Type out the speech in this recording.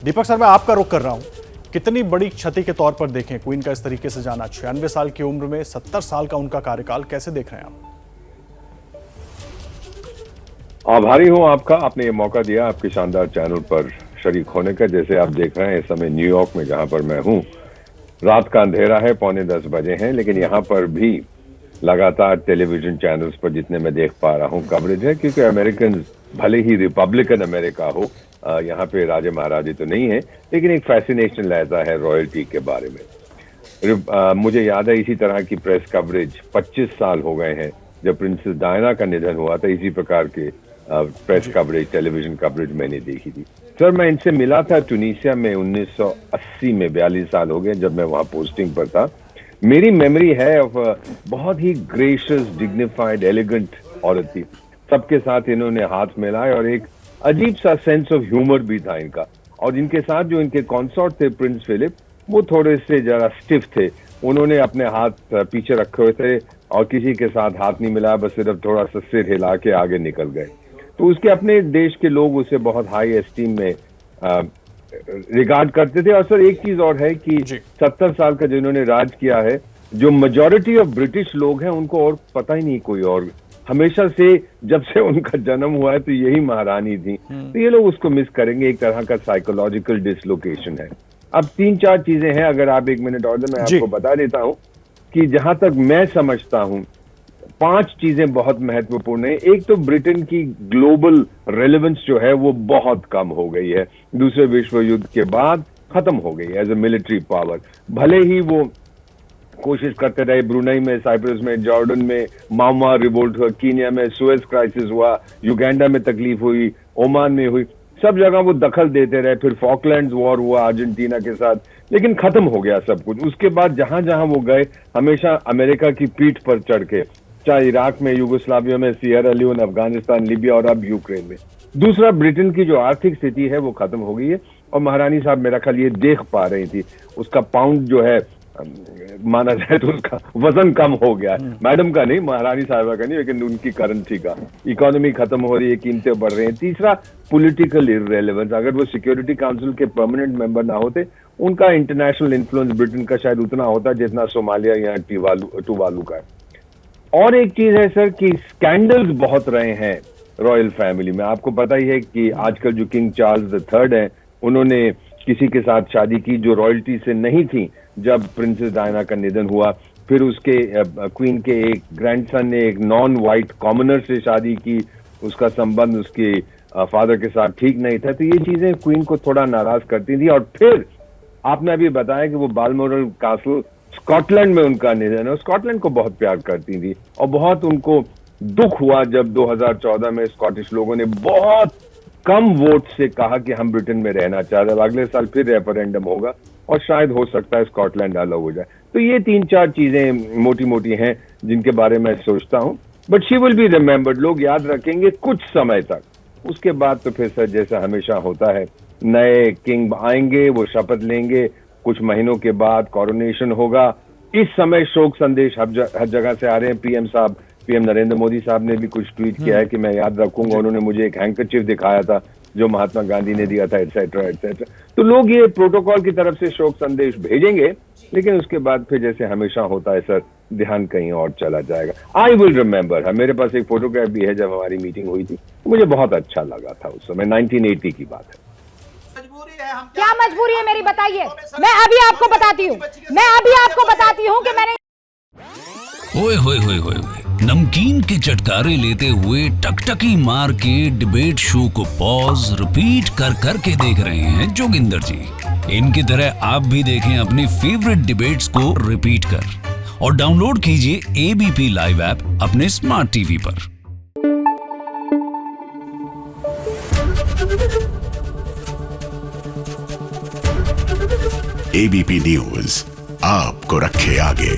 दीपक sir, मैं आपका रुख कर रहा हूं। कितनी बड़ी क्षति के तौर पर देखें क्वीन का इस तरीके से जाना? 96 साल की उम्र में 70 साल का उनका कार्यकाल, कैसे देख रहे हैं आप? आभारी हूं आपका, आपने ये मौका दिया आपके शानदार चैनल पर शरीक होने का। जैसे आप देख रहे हैं इस समय न्यूयॉर्क में जहां पर मैं हूं, रात का अंधेरा है, 9:45 बजे हैं, लेकिन यहां पर भी लगातार टेलीविजन चैनल्स पर जितने मैं देख पा रहा हूं कवरेज है, क्योंकि अमेरिकन भले ही रिपब्लिकन अमेरिका हो, यहाँ पे राजे महाराजे तो नहीं है, लेकिन एक फैसिनेशन रहता है रॉयल्टी के बारे में। मुझे याद है इसी तरह की प्रेस कवरेज 25 साल हो गए हैं जब प्रिंसेस डायना का निधन हुआ था, इसी प्रकार के प्रेस कवरेज, टेलीविजन कवरेज मैंने देखी थी। सर, मैं इनसे मिला था ट्यूनीशिया में 1980 में, 42 साल हो गए जब मैं वहां पोस्टिंग पर था। मेरी मेमोरी है ऑफ बहुत ही ग्रेशियस, डिग्निफाइड, एलिगेंट औरत थी। सबके साथ इन्होंने हाथ मिलाए और एक अजीब सा सेंस ऑफ ह्यूमर भी था इनका। और इनके साथ जो इनके कॉन्सॉर्ट थे प्रिंस फिलिप, वो थोड़े से जरा स्टिफ थे। उन्होंने अपने हाथ पीछे रखे हुए थे और किसी के साथ हाथ नहीं मिलाया, बस सिर्फ थोड़ा सा सिर हिला के आगे निकल गए। तो उसके अपने देश के लोग उसे बहुत हाई एस्टीम में रिगार्ड करते थे। और सर, एक चीज और है कि 70 साल का जिन्होंने राज किया है, जो मेजॉरिटी ऑफ ब्रिटिश लोग हैं उनको और पता ही नहीं कोई और। हमेशा से जब से उनका जन्म हुआ है तो यही महारानी थी। तो ये लोग उसको मिस करेंगे। एक तरह का साइकोलॉजिकल डिसलोकेशन है। अब 3-4 चीजें हैं, अगर आप 1 मिनट और दें मैं आपको बता देता हूं कि जहां तक मैं समझता हूं 5 चीजें बहुत महत्वपूर्ण है। एक तो ब्रिटेन की ग्लोबल रेलेवेंस जो है वो बहुत कम हो गई है, दूसरे विश्व युद्ध के बाद खत्म हो गई है एज ए मिलिट्री पावर। भले ही वो कोशिश करते रहे, ब्रुनई में, साइप्रस में, जॉर्डन में मामा रिवोल्ट हुआ, कीनिया में सुएज क्राइसिस हुआ, युगांडा में तकलीफ हुई, ओमान में हुई, सब जगह वो दखल देते रहे। फिर फॉकलैंड्स वॉर हुआ अर्जेंटीना के साथ, लेकिन खत्म हो गया सब कुछ। उसके बाद जहां जहां वो गए हमेशा अमेरिका की पीठ पर चढ़ के, चाहे इराक में, युगोस्लाविया में, सियरा लियोन, अफगानिस्तान, लीबिया और अब यूक्रेन में। दूसरा, ब्रिटेन की जो आर्थिक स्थिति है वो खत्म हो गई है और महारानी साहब मेरा ख्याल ये देख पा रही थी, उसका पाउंड जो है माना जाए तो उसका वजन कम हो गया है। मैडम का नहीं, महारानी साहिबा का नहीं, लेकिन उनकी करेंसी का। इकोनॉमी खत्म हो रही है, कीमतें बढ़ रही हैं। तीसरा, पॉलिटिकल इररेलेवेंस। अगर वो सिक्योरिटी काउंसिल के परमानेंट मेंबर ना होते, उनका इंटरनेशनल इन्फ्लुएंस ब्रिटेन का शायद उतना होता जितना सोमालिया या टुवालू का है। और एक चीज है सर कि स्कैंडल्स बहुत रहे हैं रॉयल फैमिली में। आपको पता ही है कि आजकल जो किंग चार्ल्स III हैं, उन्होंने किसी के साथ शादी की जो रॉयल्टी से नहीं थी जब प्रिंसेस डायना का निधन हुआ। फिर उसके क्वीन के एक ग्रैंडसन ने एक नॉन वाइट कॉमनर से शादी की, उसका संबंध उसके फादर के साथ ठीक नहीं था। तो ये चीजें क्वीन को थोड़ा नाराज करती थी। और फिर आपने अभी बताया कि वो बालमोरल कासल स्कॉटलैंड में उनका निधन है। स्कॉटलैंड को बहुत प्यार करती थी और बहुत उनको दुख हुआ जब 2014 में स्कॉटिश लोगों ने बहुत कम वोट से कहा कि हम ब्रिटेन में रहना चाहते हैं। अगले साल फिर रेफरेंडम होगा और शायद हो सकता है स्कॉटलैंड अलग हो जाए। तो ये 3-4 चीजें मोटी मोटी हैं जिनके बारे में सोचता हूं। But she will be remembered, लोग याद रखेंगे कुछ समय तक। उसके बाद तो फिर सर, जैसा हमेशा होता है, नए किंग आएंगे, वो शपथ लेंगे, कुछ महीनों के बाद कॉरोनेशन होगा। इस समय शोक संदेश हर जगह से आ रहे हैं। पीएम नरेंद्र मोदी साहब ने भी कुछ ट्वीट किया है कि मैं याद रखूंगा। उन्होंने मुझे एक हैंकरचीफ दिखाया था जो महात्मा गांधी ने दिया था, एटसेट्रा एटसेट्रा। तो लोग ये प्रोटोकॉल की तरफ से शोक संदेश भेजेंगे, लेकिन उसके बाद फिर जैसे हमेशा होता है सर, ध्यान कहीं और चला जाएगा। I will remember. मेरे पास एक फोटोग्राफ भी है जब हमारी मीटिंग हुई थी, मुझे बहुत अच्छा लगा था उस समय। 1980 की बात है। क्या मजबूरी है मेरी, बताइए। मैं अभी आपको बताती हूँ कि मैंने ओए होए होए होए, नमकीन के चटकारे लेते हुए टकटकी मार के डिबेट शो को पॉज रिपीट कर करके देख रहे हैं जोगिंदर जी। इनकी तरह आप भी देखें अपनी फेवरेट डिबेट्स को रिपीट कर और डाउनलोड कीजिए एबीपी लाइव ऐप अपने स्मार्ट टीवी पर। एबीपी न्यूज आपको रखे आगे।